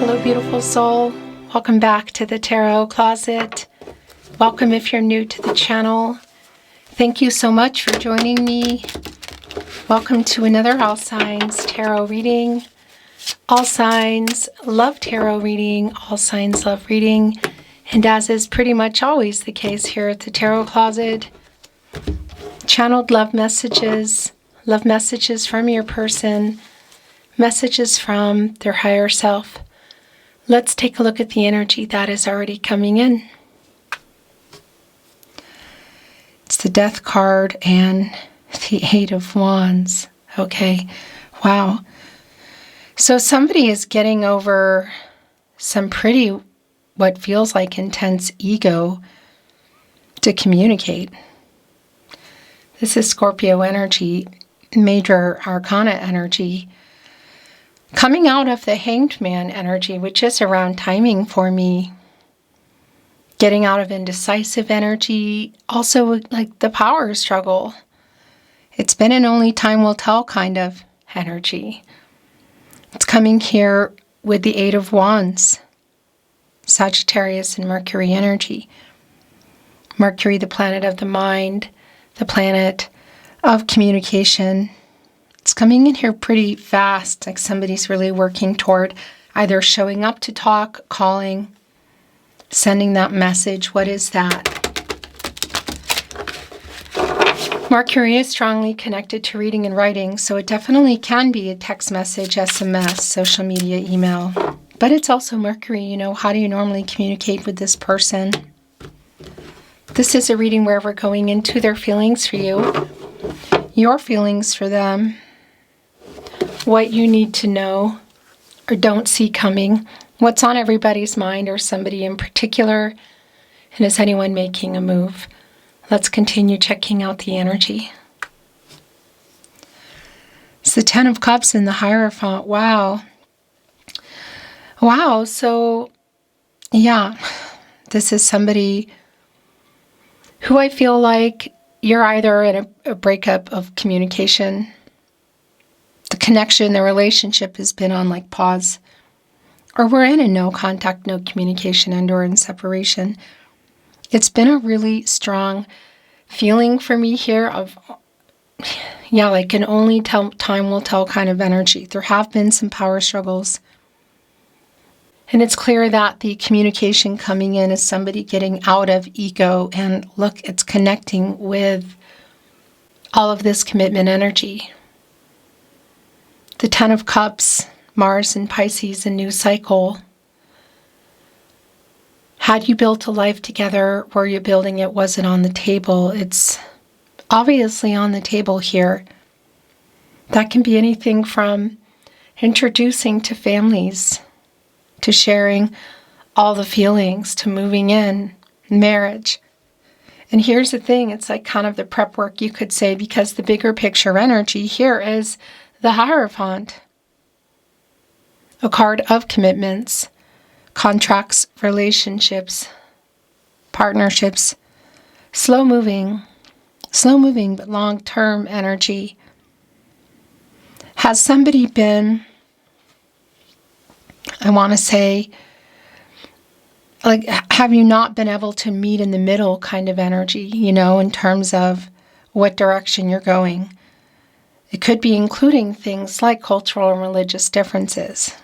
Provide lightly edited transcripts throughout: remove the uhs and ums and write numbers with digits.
Hello, beautiful soul. Welcome back to the Tarot Closet. Welcome if you're new to the channel. Thank you so much for joining me. Welcome to another All Signs Tarot reading. All Signs love tarot reading. All Signs love reading. And as is pretty much always the case here at the Tarot Closet, channeled love messages from your person, messages from their higher self. Let's take a look at the energy that is already coming in. It's the Death card and the Eight of Wands. Okay, wow. So somebody is getting over some pretty, what feels like intense ego to communicate. This is Scorpio energy, major arcana energy, coming out of the Hanged Man energy, which is around timing for me. Getting out of indecisive energy, also like the power struggle. It's been an only time will tell kind of energy. It's coming here with the Eight of Wands, Sagittarius and Mercury energy. Mercury, the planet of the mind, the planet of communication. It's coming in here pretty fast, like somebody's really working toward either showing up to talk, calling, sending that message. What is that? Mercury is strongly connected to reading and writing, so it definitely can be a text message, SMS, social media, email. But it's also Mercury, you know, how do you normally communicate with this person? This is a reading where we're going into their feelings for you, your feelings for them, what you need to know or don't see coming, what's on everybody's mind or somebody in particular, and is anyone making a move? Let's continue checking out the energy. It's the Ten of Cups in the Hierophant. Wow. Wow, so yeah, this is somebody who I feel like you're either in a breakup of communication. The connection, the relationship has been on like pause. Or we're in a no contact, no communication, and or in separation. It's been a really strong feeling for me here of, yeah, like an only time will tell kind of energy. There have been some power struggles. And it's clear that the communication coming in is somebody getting out of ego. And look, it's connecting with all of this commitment energy. The Ten of Cups, Mars and Pisces, a new cycle. Had you built a life together? Were you building it? Was it on the table? It's obviously on the table here. That can be anything from introducing to families, to sharing all the feelings, to moving in, marriage. And here's the thing, it's like kind of the prep work, you could say, because the bigger picture energy here is the Hierophant, a card of commitments, contracts, relationships, partnerships, slow moving but long-term energy. Has somebody been, I want to say, like, have you not been able to meet in the middle kind of energy, you know, in terms of what direction you're going? It could be including things like cultural and religious differences,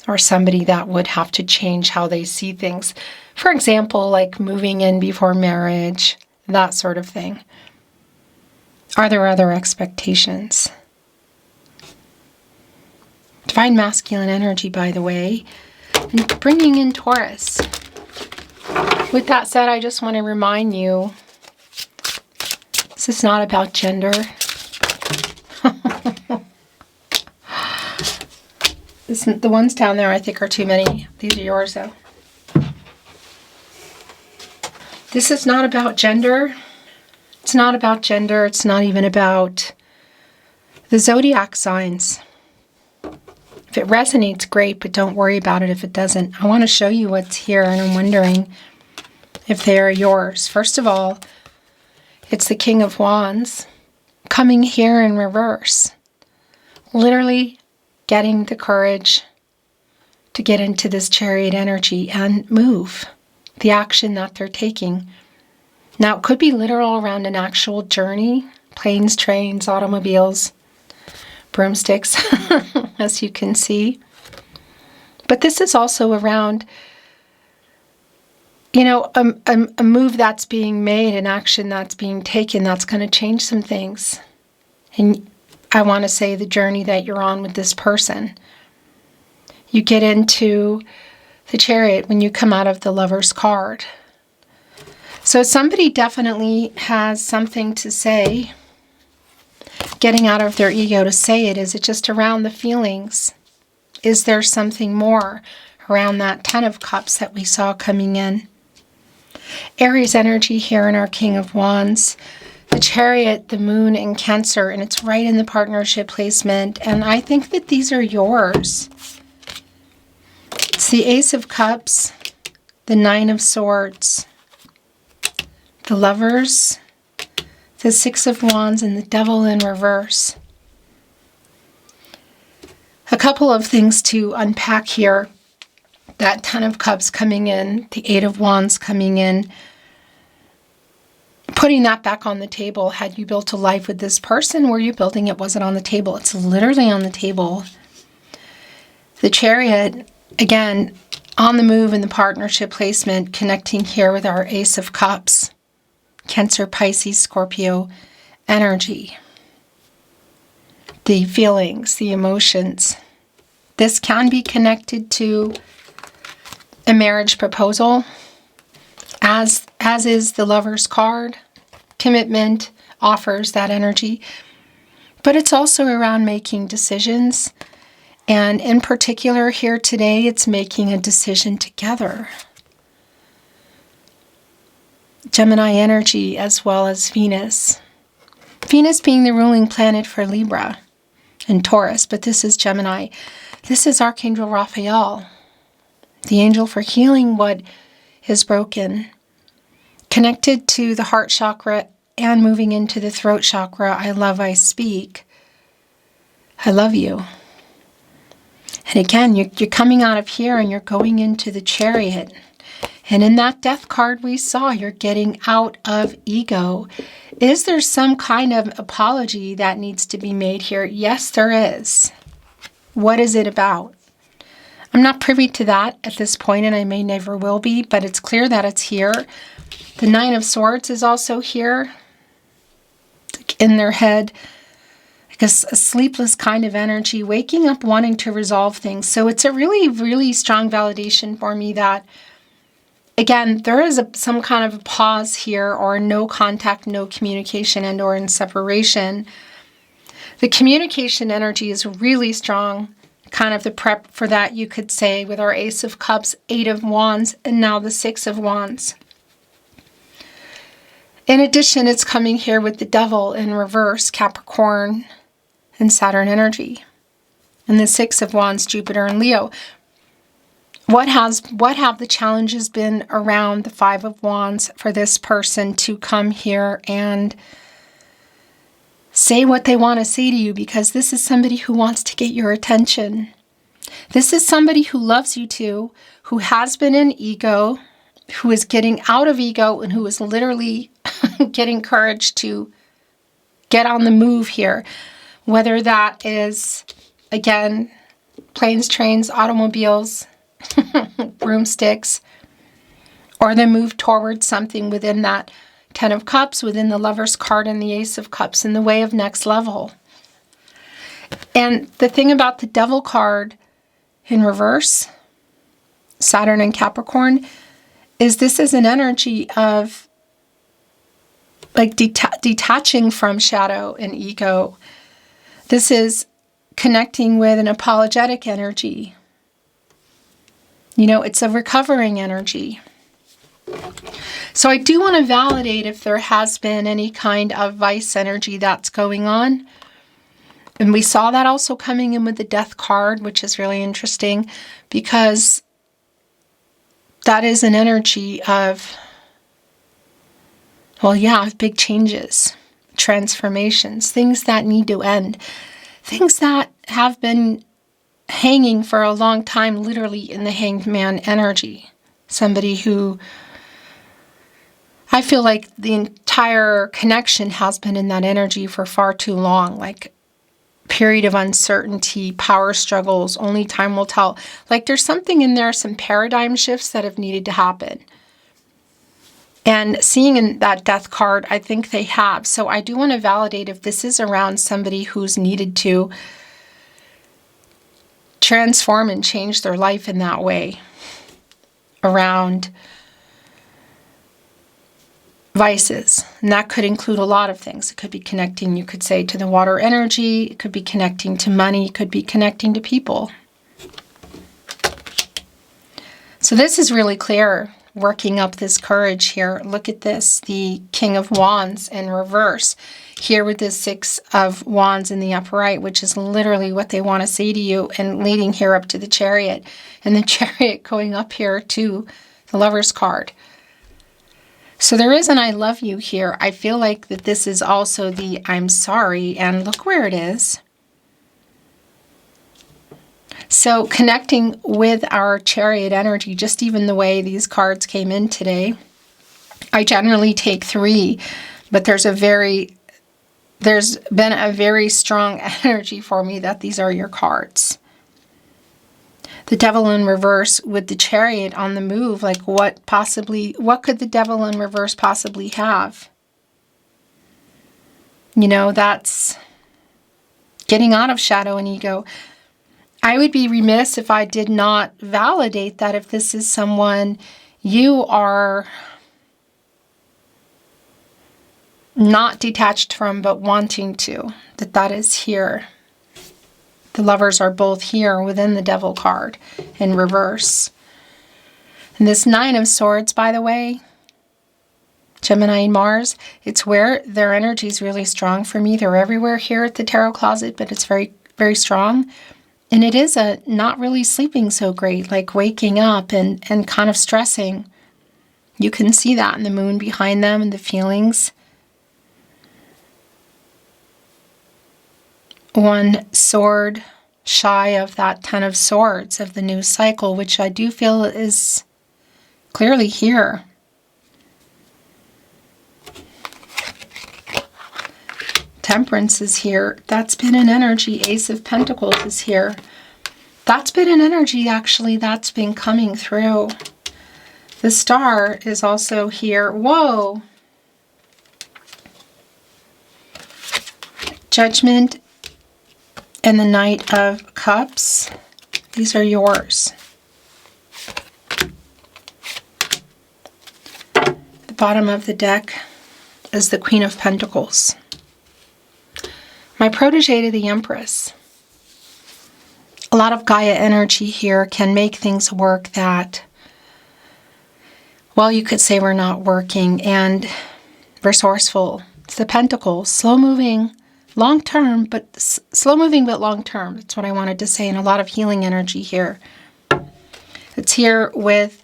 or somebody that would have to change how they see things. For example, like moving in before marriage, that sort of thing. Are there other expectations? Divine masculine energy, by the way, and bringing in Taurus. With that said, I just want to remind you, this is not about gender. The ones down there I think are too many. These are yours though. This is not about gender. It's not about gender. It's not even about the zodiac signs. If it resonates, great, but don't worry about it if it doesn't. I want to show you what's here, and I'm wondering if they are yours. First of all, it's the King of Wands coming here in reverse. Literally getting the courage to get into this Chariot energy and move the action that they're taking. Now, it could be literal around an actual journey, planes, trains, automobiles, broomsticks, as you can see. But this is also around, you know, a move that's being made, an action that's being taken that's going to change some things. And I want to say the journey that you're on with this person. You get into the Chariot when you come out of the Lover's card. So somebody definitely has something to say, getting out of their ego to say it. Is it just around the feelings? Is there something more around that Ten of Cups that we saw coming in? Aries energy here in our King of Wands. The Chariot, the Moon, and Cancer, and it's right in the partnership placement. And I think that these are yours. It's the Ace of Cups, the Nine of Swords, the Lovers, the Six of Wands, and the Devil in reverse. A couple of things to unpack here. That Ten of Cups coming in, the Eight of Wands coming in. Putting that back on the table. Had you built a life with this person? Were you building it? Was it on the table? It's literally on the table. The Chariot, again, on the move in the partnership placement, connecting here with our Ace of Cups. Cancer, Pisces, Scorpio energy. The feelings, the emotions. This can be connected to a marriage proposal, as is the Lover's card. Commitment offers that energy. But it's also around making decisions. And in particular here today, it's making a decision together. Gemini energy as well as Venus. Venus being the ruling planet for Libra and Taurus, but this is Gemini. This is Archangel Raphael, the angel for healing what is broken. Connected to the heart chakra and moving into the throat chakra. I love, I speak. I love you. And again, you're coming out of here and you're going into the Chariot. And in that Death card we saw, you're getting out of ego. Is there some kind of apology that needs to be made here? Yes, there is. What is it about? I'm not privy to that at this point, and I may never will be, but it's clear that it's here. The Nine of Swords is also here in their head. Like a sleepless kind of energy, waking up wanting to resolve things. So it's a really, really strong validation for me that, again, there is some kind of a pause here, or no contact, no communication, and or in separation. The communication energy is really strong. Kind of the prep for that, you could say, with our Ace of Cups, Eight of Wands, and now the Six of Wands. In addition, it's coming here with the Devil in reverse, Capricorn and Saturn energy. And the Six of Wands, Jupiter and Leo. What have the challenges been around the Five of Wands for this person to come here and say what they want to say to you? Because this is somebody who wants to get your attention. This is somebody who loves you too, who has been in ego, who is getting out of ego, and who is literally getting courage to get on the move here. Whether that is, again, planes, trains, automobiles, broomsticks, or the move towards something within that Ten of Cups, within the Lover's card and the Ace of Cups, in the way of next level. And the thing about the Devil card in reverse, Saturn and Capricorn, is this is an energy of like detaching from shadow and ego. This is connecting with an apologetic energy. You know, it's a recovering energy. So I do want to validate if there has been any kind of vice energy that's going on. And we saw that also coming in with the Death card, which is really interesting because that is an energy of, well, yeah, big changes, transformations, things that need to end, things that have been hanging for a long time, literally in the Hanged Man energy. Somebody who, I feel like the entire connection has been in that energy for far too long, like period of uncertainty, power struggles, only time will tell. Like there's something in there, some paradigm shifts that have needed to happen. And seeing in that death card, I think they have. So I do want to validate if this is around somebody who's needed to transform and change their life in that way, around vices. And that could include a lot of things. It could be connecting, you could say, to the water energy. It could be connecting to money. It could be connecting to people. So this is really clear, working up this courage here. Look at this, the King of Wands in reverse. Here with the Six of Wands in the upper right, which is literally what they want to say to you, and leading here up to the Chariot. And the Chariot going up here to the Lover's card. So there is an I love you here. I feel like that this is also the I'm sorry, and look where it is. So connecting with our Chariot energy, just even the way these cards came in today. I generally take 3, but there's been a very strong energy for me that these are your cards. The Devil in reverse with the Chariot on the move, like what could the Devil in reverse possibly have? You know, that's getting out of shadow and ego. I would be remiss if I did not validate that if this is someone you are not detached from but wanting to, that is here. The Lovers are both here within the Devil card in reverse. And this Nine of Swords, by the way, Gemini and Mars, it's where their energy is really strong for me. They're everywhere here at the Tarot Closet, but it's very, very strong. And it is a not really sleeping so great, like waking up and kind of stressing. You can see that in the moon behind them and the feelings. One sword shy of that Ten of Swords of the new cycle, which I do feel is clearly here. Temperance is here. That's been an energy. Ace of Pentacles is here. That's been an energy, actually, that's been coming through. The Star is also here. Whoa! Judgment and the Knight of Cups. These are yours. The bottom of the deck is the Queen of Pentacles. My protege to the Empress. A lot of Gaia energy here can make things work that, well, you could say we're not working, and resourceful. It's the Pentacles, slow-moving, long-term, but slow-moving but long-term. That's what I wanted to say, and a lot of healing energy here. It's here with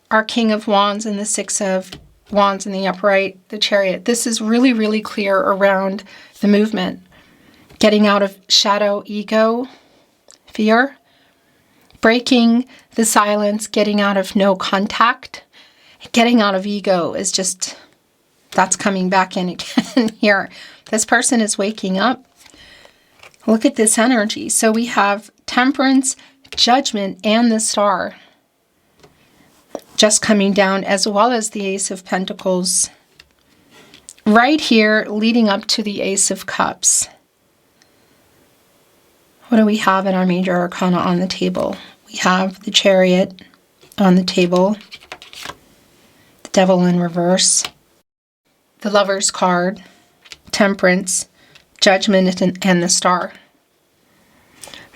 our King of Wands and the Six of Wands in the upright, the Chariot. This is really, really clear around the movement. Getting out of shadow, ego, fear, breaking the silence, getting out of no contact, getting out of ego is just, that's coming back in again here. This person is waking up. Look at this energy. So we have Temperance, Judgment, and the Star just coming down, as well as the Ace of Pentacles right here leading up to the Ace of Cups. What do we have in our major arcana on the table? We have the Chariot on the table, the Devil in reverse, the Lover's card, Temperance, Judgment, and the Star.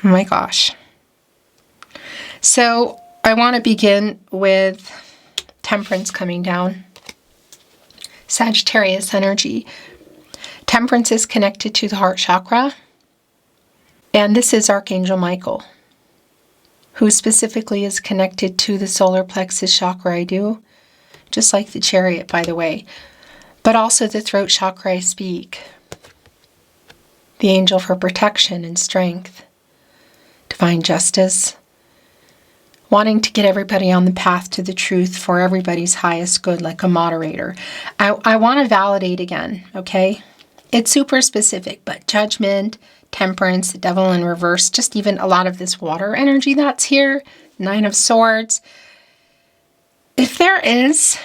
Oh my gosh. So I want to begin with Temperance coming down. Sagittarius energy. Temperance is connected to the heart chakra. And this is Archangel Michael, who specifically is connected to the solar plexus chakra I do, just like the Chariot, by the way, but also the throat chakra I speak, the angel for protection and strength, find justice, wanting to get everybody on the path to the truth for everybody's highest good, like a moderator. I want to validate again, okay? It's super specific, but Judgment, Temperance, the Devil in reverse, just even a lot of this water energy that's here, Nine of Swords. If there is,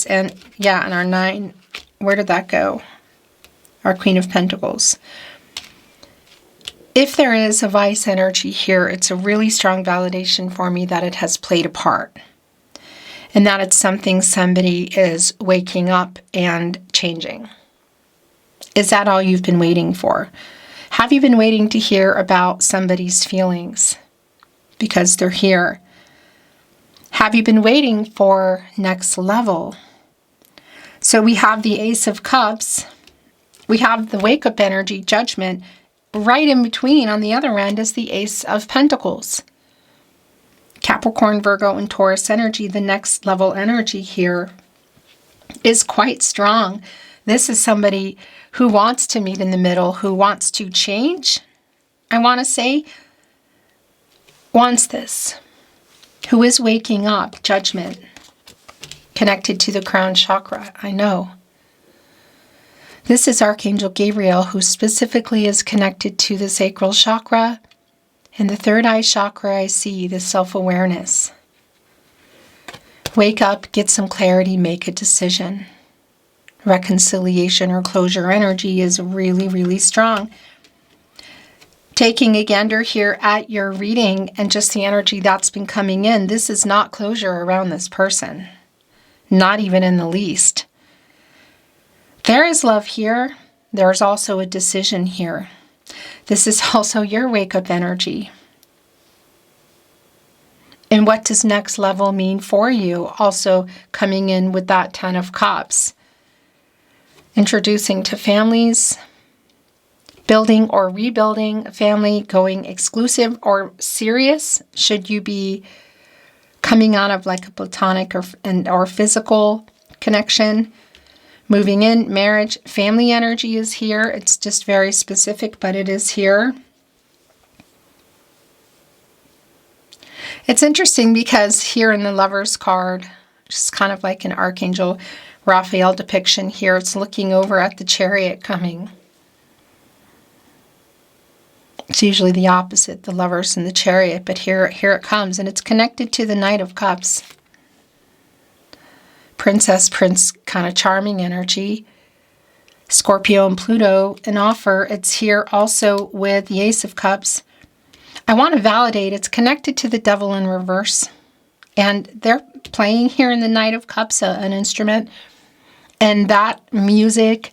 and yeah, and our 9, where did that go? Our Queen of Pentacles. If there is a vice energy here, it's a really strong validation for me that it has played a part. And that it's something somebody is waking up and changing. Is that all you've been waiting for? Have you been waiting to hear about somebody's feelings? Because they're here. Have you been waiting for next level? So we have the Ace of Cups. We have the wake-up energy, Judgment. Right in between, on the other end, is the Ace of Pentacles. Capricorn, Virgo, and Taurus energy, the next level energy here, is quite strong. This is somebody who wants to meet in the middle, who wants to change, I want to say, wants this, who is waking up, Judgment, connected to the crown chakra. I know. This is Archangel Gabriel, who specifically is connected to the sacral chakra. And the third eye chakra, I see the self-awareness. Wake up, get some clarity, make a decision. Reconciliation or closure energy is really, really strong. Taking a gander here at your reading and just the energy that's been coming in, this is not closure around this person. Not even in the least. There is love here. There's also a decision here. This is also your wake-up energy. And what does next level mean for you? Also coming in with that 10 of Cups. Introducing to families, building or rebuilding a family, going exclusive or serious. Should you be coming out of like a platonic or physical connection? Moving in, marriage, family energy is here. It's just very specific, but it is here. It's interesting because here in the Lover's card, just kind of like an Archangel Raphael depiction here, it's looking over at the Chariot coming. It's usually the opposite, the Lovers and the Chariot, but here it comes, and it's connected to the Knight of Cups. Princess, Prince, kind of charming energy. Scorpio and Pluto, an offer. It's here also with the Ace of Cups. I want to validate it's connected to the Devil in reverse. And they're playing here in the Knight of Cups, an instrument. And that music,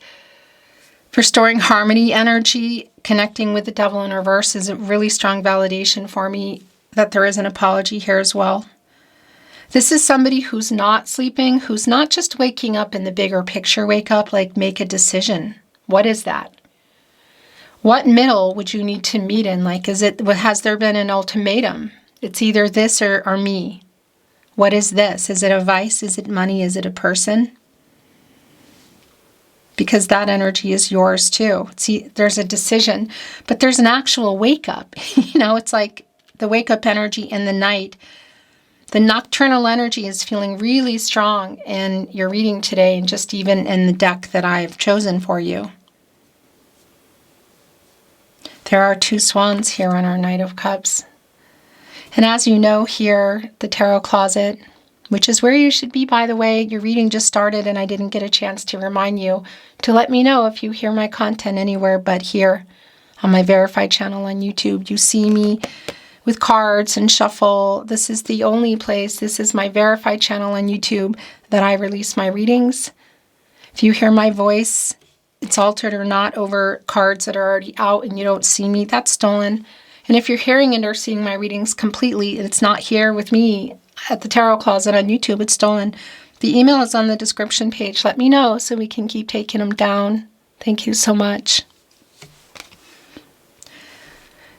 restoring harmony energy, connecting with the Devil in reverse is a really strong validation for me that there is an apology here as well. This is somebody who's not sleeping, who's not just waking up in the bigger picture, wake up, like make a decision. What is that? What middle would you need to meet in? Like, has there been an ultimatum? It's either this or me. What is this? Is it a vice? Is it money? Is it a person? Because that energy is yours too. See, there's a decision, but there's an actual wake up. You know, it's like the wake up energy in the night. The nocturnal energy is feeling really strong in your reading today, and just even in the deck that I've chosen for you. There are 2 swans here on our Knight of Cups. And as you know here, the tarot closet, which is where you should be, by the way. Your reading just started and I didn't get a chance to remind you to let me know if you hear my content anywhere but here on my verified channel on YouTube. You see me with cards and shuffle. This is the only place, this is my verified channel on YouTube that I release my readings. If you hear my voice, it's altered or not over cards that are already out and you don't see me, that's stolen. And if you're hearing and or seeing my readings completely and it's not here with me at the Tarot Closet on YouTube, it's stolen. The email is on the description page. Let me know so we can keep taking them down. Thank you so much.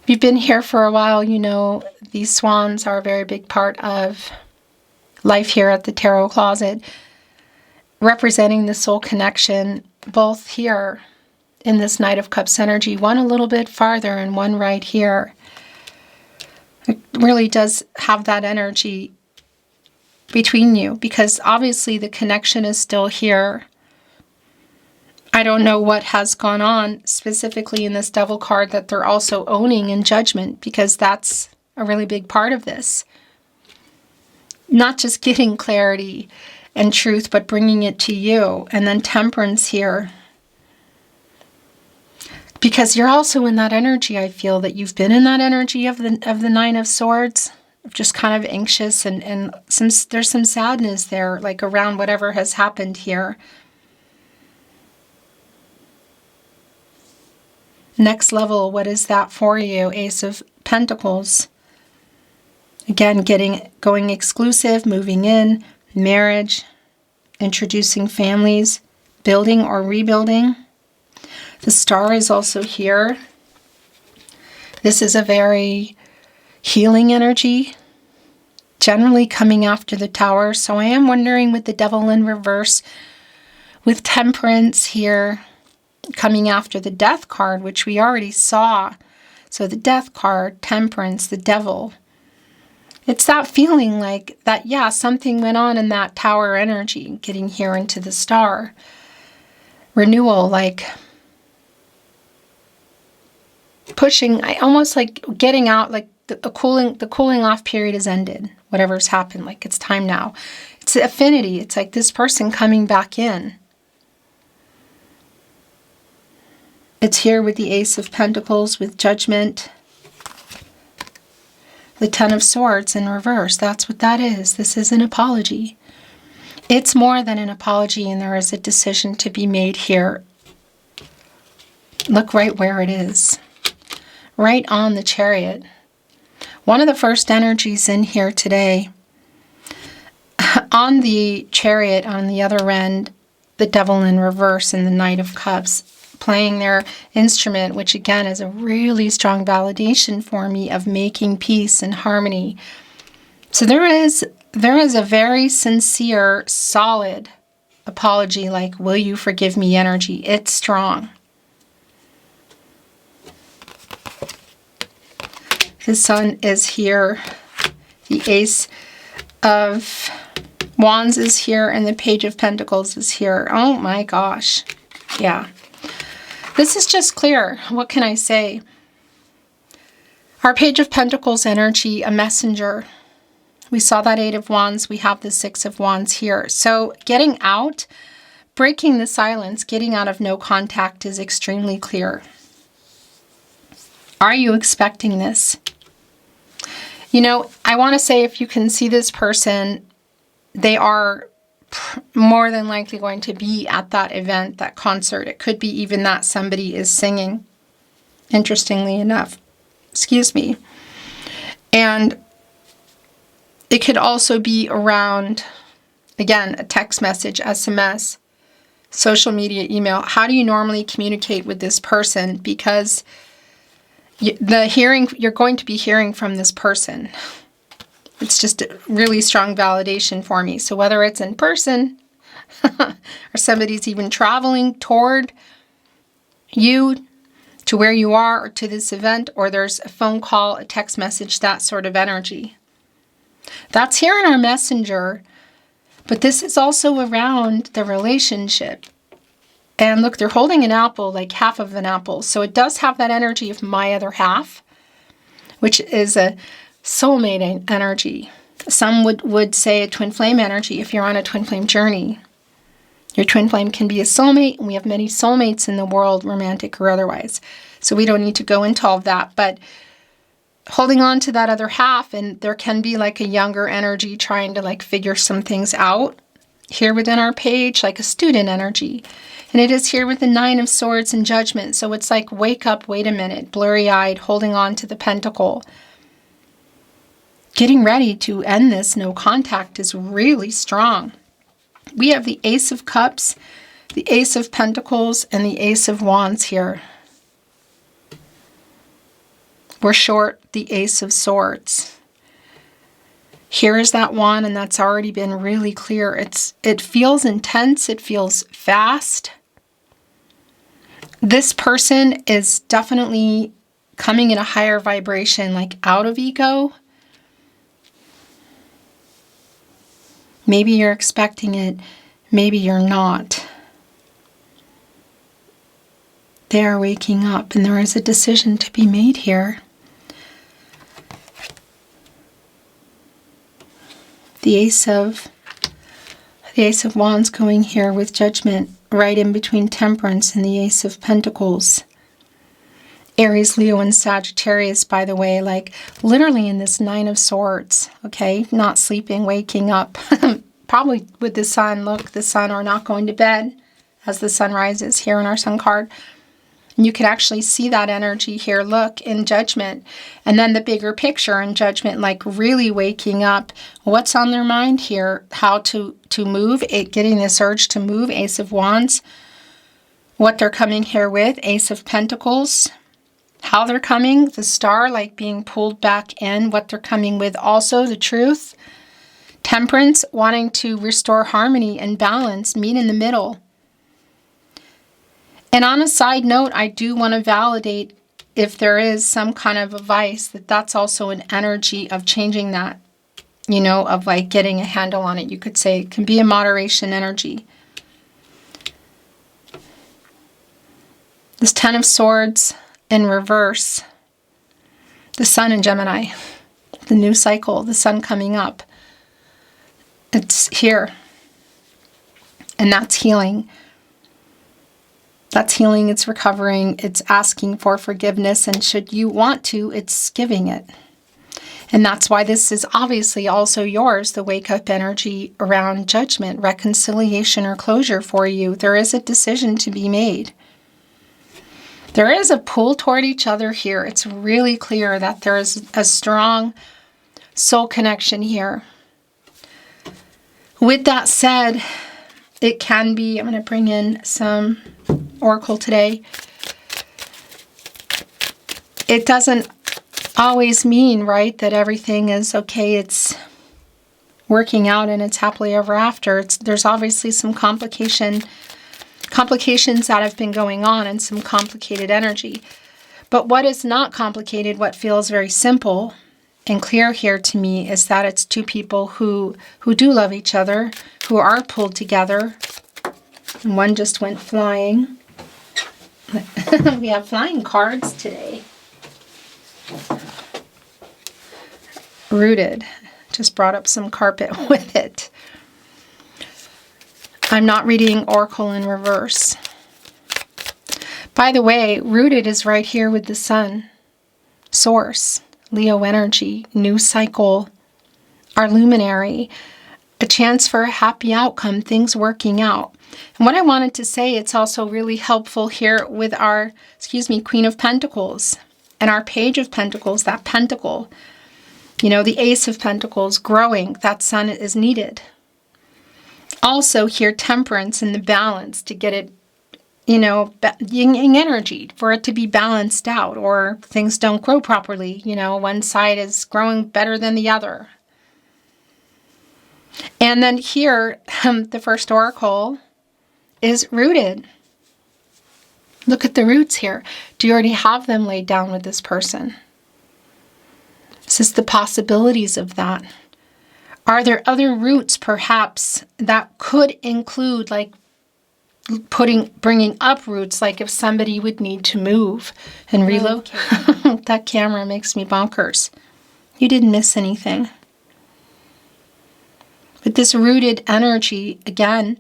If you've been here for a while, you know these swans are a very big part of life here at the Tarot Closet, representing the soul connection, both here in this Knight of Cups energy, one a little bit farther and one right here. It really does have that energy between you, because obviously the connection is still here. I don't know what has gone on specifically in this Devil card that they're also owning in Judgment, because that's a really big part of this. Not just getting clarity and truth, but bringing it to you. And then Temperance here. Because you're also in that energy, I feel that you've been in that energy of the Nine of Swords, of just kind of anxious, and there's some sadness there, like around whatever has happened here. Next level, what is that for you? Ace of Pentacles. Again, going exclusive, moving in, marriage, introducing families, building or rebuilding. The Star is also here. This is a very healing energy, generally coming after the Tower. So I am wondering, with the Devil in reverse, with Temperance here, coming after the Death card, which we already saw. So the Death card, Temperance, the Devil. It's that feeling like that, yeah, something went on in that Tower energy, getting here into the Star. Renewal, like pushing, almost like getting out, like the cooling off period has ended. Whatever's happened, like it's time now. It's affinity. It's like this person coming back in. It's here with the Ace of Pentacles, with Judgment. The Ten of Swords in reverse. That's what that is. This is an apology. It's more than an apology, and there is a decision to be made here. Look right where it is. Right on the Chariot. One of the first energies in here today. On the Chariot, on the other end, the Devil in reverse and the Knight of Cups, playing their instrument, which again is a really strong validation for me of making peace and harmony. So there is a very sincere, solid apology, like, will you forgive me energy. It's strong. The Sun is here. The Ace of Wands is here, and the Page of Pentacles is here. Oh my gosh. Yeah. This is just clear. What can I say? Our Page of Pentacles energy, a messenger. We saw that Eight of Wands. We have the Six of Wands here. So getting out, breaking the silence, getting out of no contact is extremely clear. Are you expecting this? You know, I want to say, if you can see this person, they are more than likely going to be at that event, that concert. It could be even that somebody is singing, interestingly enough. Excuse me. And it could also be around, again, a text message, SMS, social media, email. How do you normally communicate with this person? Because you're going to be hearing from this person. It's just a really strong validation for me. So whether it's in person or somebody's even traveling toward you to where you are or to this event, or there's a phone call, a text message, that sort of energy. That's here in our messenger, but this is also around the relationship. And look, they're holding an apple, like half of an apple. So it does have that energy of my other half, which is a soulmate energy. Some would say a twin flame energy if you're on a twin flame journey. Your twin flame can be a soulmate, and we have many soulmates in the world, romantic or otherwise. So we don't need to go into all of that. But holding on to that other half, and there can be like a younger energy trying to like figure some things out here within our page, like a student energy. And it is here with the Nine of Swords and Judgment. So it's like, wake up, wait a minute, blurry-eyed, holding on to the pentacle. Getting ready to end this no contact is really strong. We have the Ace of Cups, the Ace of Pentacles, and the Ace of Wands here. We're short the Ace of Swords. Here is that one, and that's already been really clear. It feels intense. It feels fast. This person is definitely coming in a higher vibration, like out of ego. Maybe you're expecting it, maybe you're not. They are waking up, and there is a decision to be made here. The Ace of Wands going here with Judgment, right in between Temperance and the Ace of Pentacles. Aries, Leo, and Sagittarius, by the way, like literally in this Nine of Swords, okay? Not sleeping, waking up. Probably with the sun, look, the sun, or not going to bed as the sun rises here in our sun card. And you can actually see that energy here, look, in Judgment. And then the bigger picture in Judgment, like really waking up. What's on their mind here? How to move, getting this urge to move, Ace of Wands. What they're coming here with, Ace of Pentacles. How they're coming, the Star, like being pulled back in. What they're coming with also, the Truth. Temperance, wanting to restore harmony and balance, meet in the middle. And on a side note, I do want to validate if there is some kind of a vice, that's also an energy of changing that, you know, of like getting a handle on it. You could say it can be a moderation energy. This Ten of Swords in reverse. The Sun in Gemini. The new cycle, the sun coming up. It's here. And that's healing. That's healing, it's recovering, it's asking for forgiveness, and should you want to, it's giving it. And that's why this is obviously also yours, the wake-up energy around Judgment, reconciliation, or closure for you. There is a decision to be made. There is a pull toward each other here. It's really clear that there is a strong soul connection here. With that said, it can be, I'm going to bring in some Oracle today. It doesn't always mean, right, that everything is okay, it's working out and it's happily ever after. There's obviously some complications that have been going on and some complicated energy. But what is not complicated, what feels very simple and clear here to me, is that it's two people who do love each other, who are pulled together. And one just went flying. We have flying cards today. Rooted. Just brought up some carpet with it. I'm not reading Oracle in reverse. By the way, Rooted is right here with the Sun. Source. Leo energy. New cycle. Our luminary. A chance for a happy outcome. Things working out. And what I wanted to say, it's also really helpful here with our, Queen of Pentacles and our Page of Pentacles, that pentacle. You know, the Ace of Pentacles growing, that Sun is needed. Also here, Temperance and the balance to get it, you know, yin energy, for it to be balanced out, or things don't grow properly. You know, one side is growing better than the other. And then here, the first Oracle is Rooted. Look at the roots here. Do you already have them laid down with this person? This is the possibilities of that. Are there other roots perhaps that could include, like bringing up roots, like if somebody would need to move and relocate? That camera makes me bonkers. You didn't miss anything. But this rooted energy, again,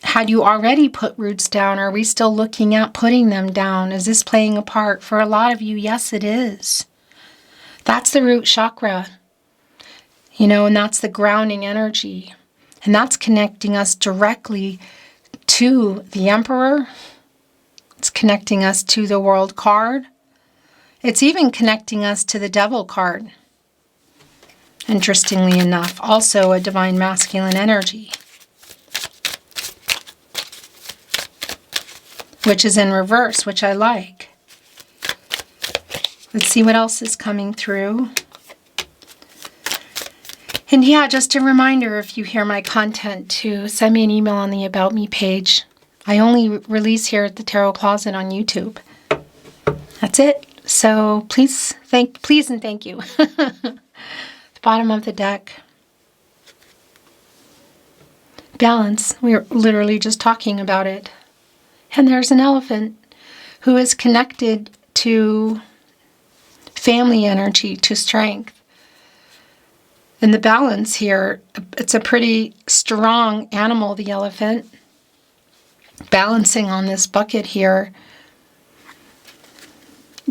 had you already put roots down? Are we still looking at putting them down? Is this playing a part? For a lot of you, yes, it is. That's the root chakra, you know, and that's the grounding energy. And that's connecting us directly to the Emperor. It's connecting us to the World card. It's even connecting us to the Devil card. Interestingly enough, also a divine masculine energy, which is in reverse, which I like. Let's see what else is coming through. And yeah, just a reminder, if you hear my content, to send me an email on the About Me page. I only release here at the Tarot Closet on YouTube. That's it. So please and thank you. The bottom of the deck. Balance. We're literally just talking about it. And there's an elephant who is connected to family energy, to strength. And the balance here, it's a pretty strong animal, the elephant. Balancing on this bucket here.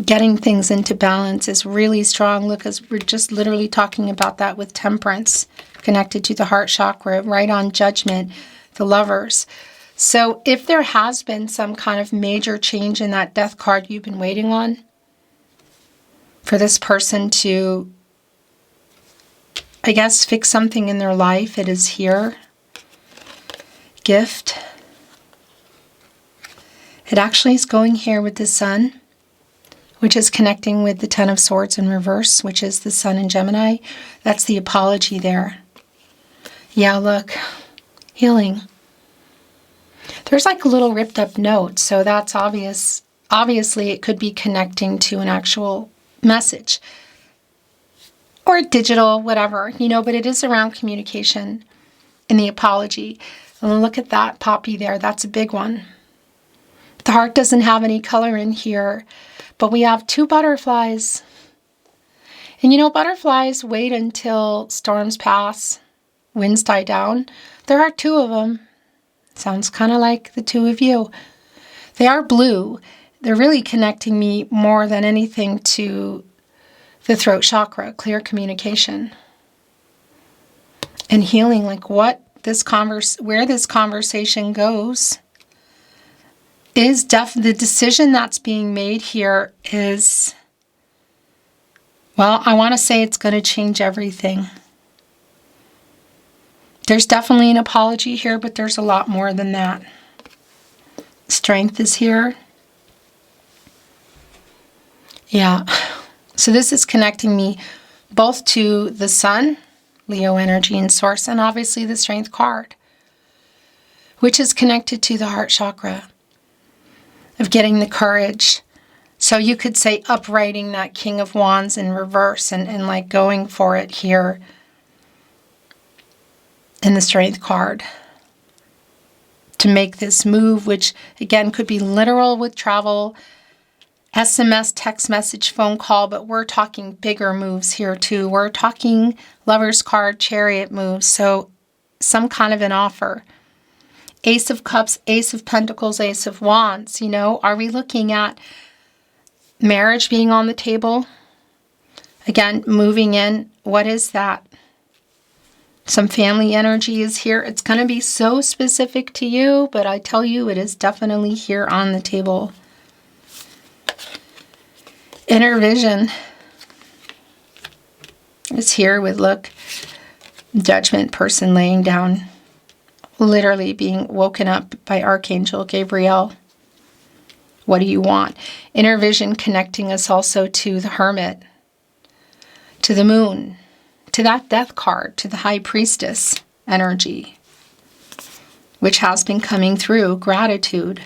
Getting things into balance is really strong. Look, as we're just literally talking about that with temperance, connected to the heart chakra, right on judgment, the lovers. So if there has been some kind of major change in that death card you've been waiting on, for this person to, I guess, fix something in their life, it is here. Gift. It actually is going here with the Sun, which is connecting with the Ten of Swords in reverse, which is the Sun in Gemini. That's the apology there. Yeah, look. Healing. There's like a little ripped up note, so that's obvious. Obviously, it could be connecting to an actual message. Or digital, whatever, you know, but it is around communication in the apology. And look at that poppy there. That's a big one. The heart doesn't have any color in here, but we have 2 butterflies. And you know, butterflies wait until storms pass, winds die down. There are 2 of them. Sounds kind of like the 2 of you. They are blue. They're really connecting me more than anything to the throat chakra, clear communication. And healing, like where this conversation goes is the decision that's being made here is, well, I want to say it's going to change everything. There's definitely an apology here, but there's a lot more than that. Strength is here. Yeah. So this is connecting me both to the Sun, Leo energy and source, and obviously the Strength card, which is connected to the heart chakra of getting the courage. So you could say uprighting that King of Wands in reverse and like going for it here in the Strength card to make this move, which again could be literal with travel, SMS, text message, phone call, but we're talking bigger moves here too. We're talking Lover's card, Chariot moves, so some kind of an offer. Ace of Cups, Ace of Pentacles, Ace of Wands, you know, are we looking at marriage being on the table? Again, moving in, what is that? Some family energy is here. It's going to be so specific to you, but I tell you, it is definitely here on the table. Inner vision is here with, look, judgment person laying down, literally being woken up by Archangel Gabriel. What do you want? Inner vision connecting us also to the Hermit, to the Moon, to that Death card, to the High Priestess energy, which has been coming through. Gratitude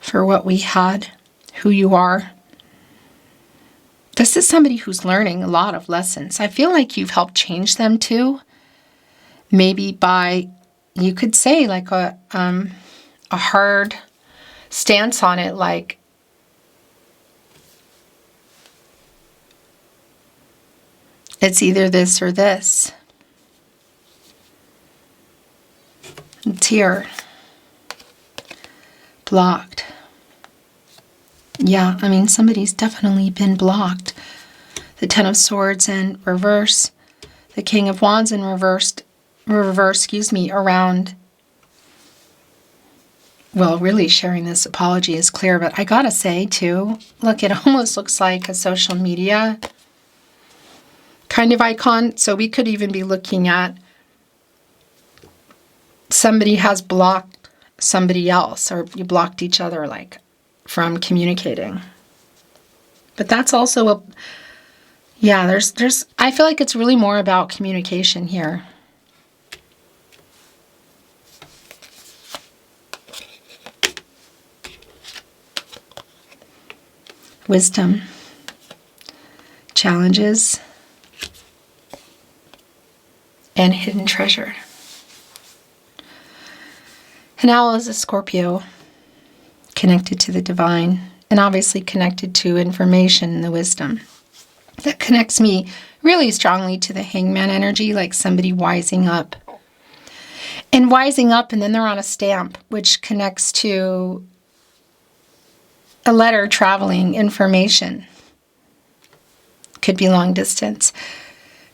for what we had, who you are. This is somebody who's learning a lot of lessons. I feel like you've helped change them too. Maybe by, you could say, like a hard stance on it, like it's either this or this. It's here. Blocked. Yeah, I mean, somebody's definitely been blocked. The Ten of Swords in reverse. The King of Wands in reverse, around. Well, really sharing this apology is clear, but I gotta say too, look, it almost looks like a social media kind of icon. So we could even be looking at somebody has blocked somebody else, or you blocked each other, like, from communicating. But that's also yeah, there's I feel like it's really more about communication here. wisdom, challenges, and hidden treasure. And Owl is a Scorpio, connected to the divine, and obviously connected to information and the wisdom. That connects me really strongly to the Hangman energy, like somebody wising up. And wising up, and then they're on a stamp, which connects to a letter traveling, information. Could be long distance.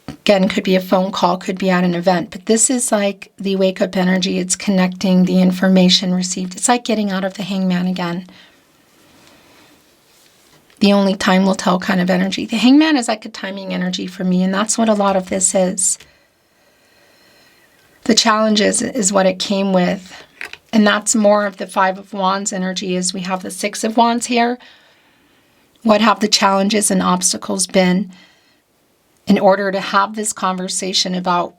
Again, could be a phone call, could be at an event. But this is like the wake-up energy. It's connecting the information received. It's like getting out of the Hangman again. The only time will tell kind of energy. The Hangman is like a timing energy for me, and that's what a lot of this is. The challenges is what it came with. And that's more of the Five of Wands energy, as we have the Six of Wands here. What have the challenges and obstacles been in order to have this conversation about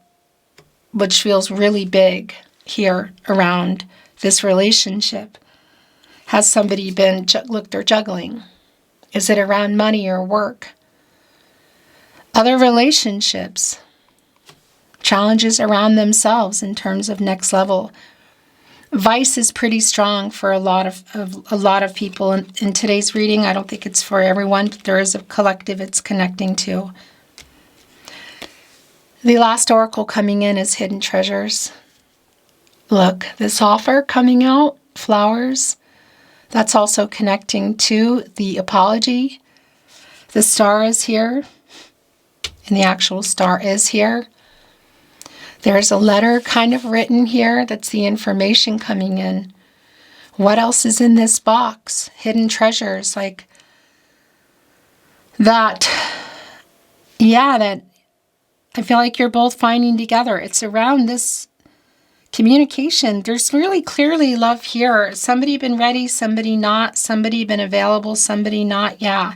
which feels really big here around this relationship? Has somebody been, look, they're juggling. Is it around money or work? Other relationships, challenges around themselves in terms of next level. Vice is pretty strong for a lot of people in today's reading. I don't think it's for everyone, but there is a collective it's connecting to. The last oracle coming in is hidden treasures. Look, this offer coming out, flowers, that's also connecting to the apology. The star is here, and the actual star is here. There's a letter kind of written here. That's the information coming in. What else is in this box? Hidden treasures, like that. Yeah, that I feel like you're both finding together. It's around this communication. There's really clearly love here. Somebody been ready, somebody not. Somebody been available, somebody not. Yeah.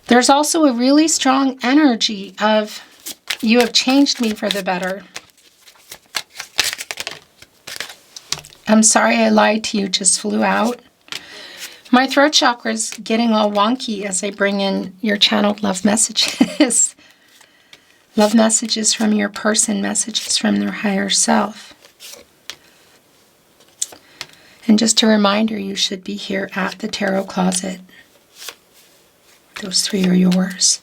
There's also a really strong energy of you have changed me for the better. I'm sorry I lied to you, just flew out. My throat chakra is getting all wonky as I bring in your channeled love messages. Love messages from your person, messages from their higher self. And just a reminder, you should be here at the Tarot Closet. Those three are yours.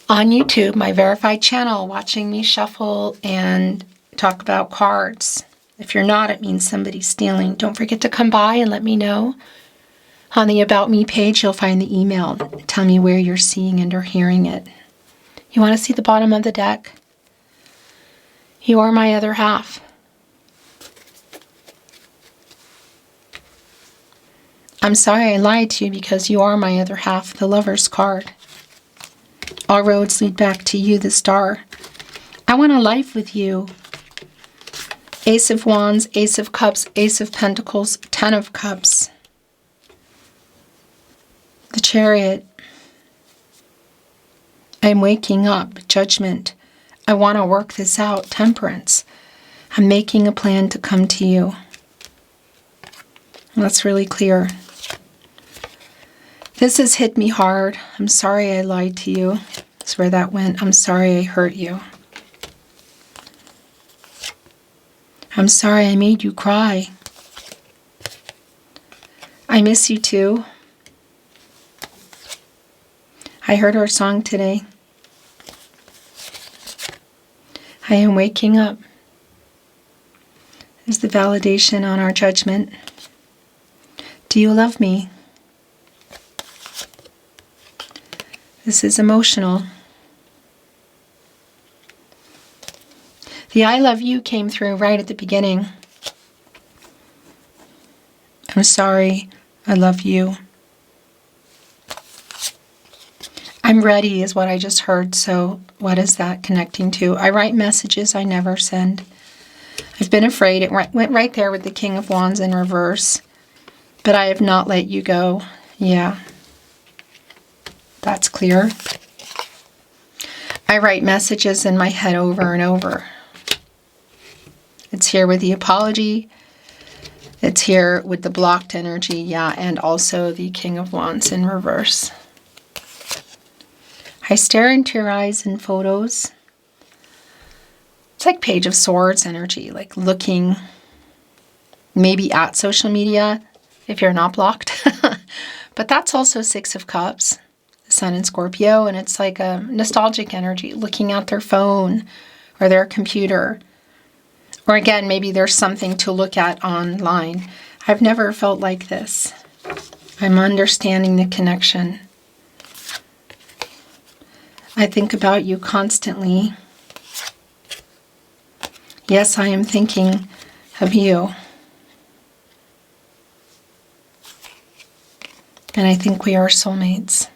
On YouTube, my verified channel, watching me shuffle and talk about cards. If you're not, it means somebody's stealing. Don't forget to come by and let me know. On the About Me page, you'll find the email. Tell me where you're seeing and or hearing it. You want to see the bottom of the deck? You are my other half. I'm sorry I lied to you because you are my other half, the Lover's card. All roads lead back to you, the Star. I want a life with you. Ace of Wands, Ace of Cups, Ace of Pentacles, Ten of Cups. The Chariot. I'm waking up. Judgment. I want to work this out. Temperance. I'm making a plan to come to you. That's really clear. This has hit me hard. I'm sorry I lied to you. That's where that went. I'm sorry I hurt you. I'm sorry I made you cry. I miss you too. I heard our song today. I am waking up. Is the validation on our judgment. Do you love me? This is emotional. The I love you came through right at the beginning. I'm sorry. I love you. I'm ready is what I just heard. So what is that connecting to? I write messages I never send. I've been afraid. It went right there with the King of Wands in reverse. But I have not let you go. Yeah. That's clear. I write messages in my head over and over. It's here with the apology. It's here with the blocked energy, yeah, and also the King of Wands in reverse. I stare into your eyes in photos. It's like Page of Swords energy, like looking maybe at social media if you're not blocked. But that's also Six of Cups, the Sun in Scorpio, and it's like a nostalgic energy, looking at their phone or their computer. Or again, maybe there's something to look at online. I've never felt like this. I'm understanding the connection. I think about you constantly. Yes, I am thinking of you. And I think we are soulmates.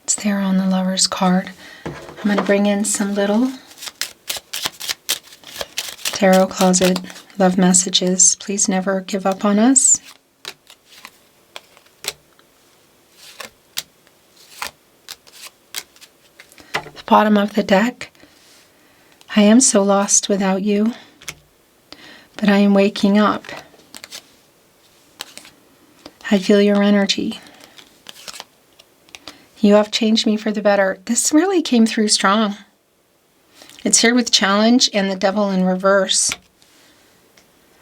It's there on the Lover's card. I'm going to bring in some little tarot closet love messages. Please never give up on us. The bottom of the deck. I am so lost without you, but I am waking up. I feel your energy. You have changed me for the better. This really came through strong. It's here with challenge and the Devil in reverse.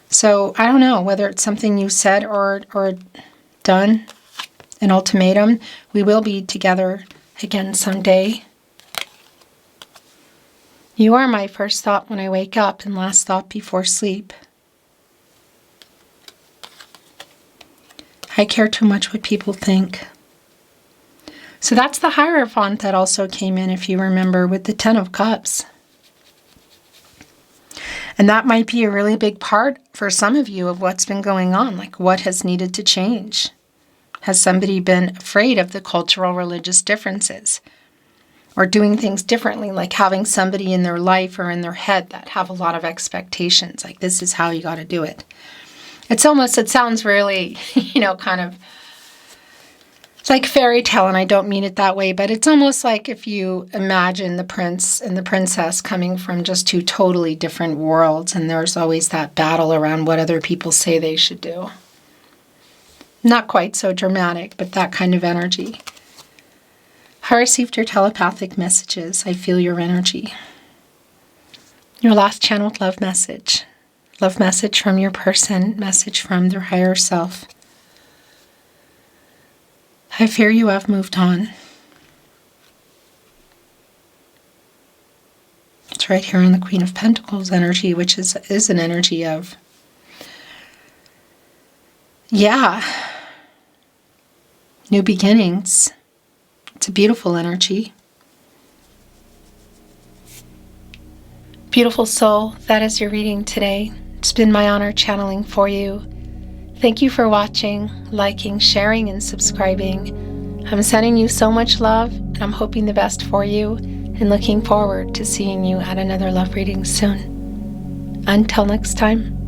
So I don't know whether it's something you said or done, an ultimatum. We will be together again someday. You are my first thought when I wake up and last thought before sleep. I care too much what people think. So that's the Hierophant that also came in, if you remember, with the Ten of Cups. And that might be a really big part for some of you of what's been going on, like what has needed to change. Has somebody been afraid of the cultural religious differences? Or doing things differently, like having somebody in their life or in their head that have a lot of expectations, like this is how you got to do it. It's almost, it sounds really, kind of, it's like fairy tale, and I don't mean it that way, but it's almost like if you imagine the prince and the princess coming from just two totally different worlds, and there's always that battle around what other people say they should do. Not quite so dramatic, but that kind of energy. I received your telepathic messages. I feel your energy. Your last channeled love message. Love message from your person. Message from their higher self. I fear you have moved on. It's right here in the Queen of Pentacles energy, which is an energy of, new beginnings. It's a beautiful energy. Beautiful soul, that is your reading today. It's been my honor channeling for you. Thank you for watching, liking, sharing, and subscribing. I'm sending you so much love, and I'm hoping the best for you, and looking forward to seeing you at another love reading soon. Until next time.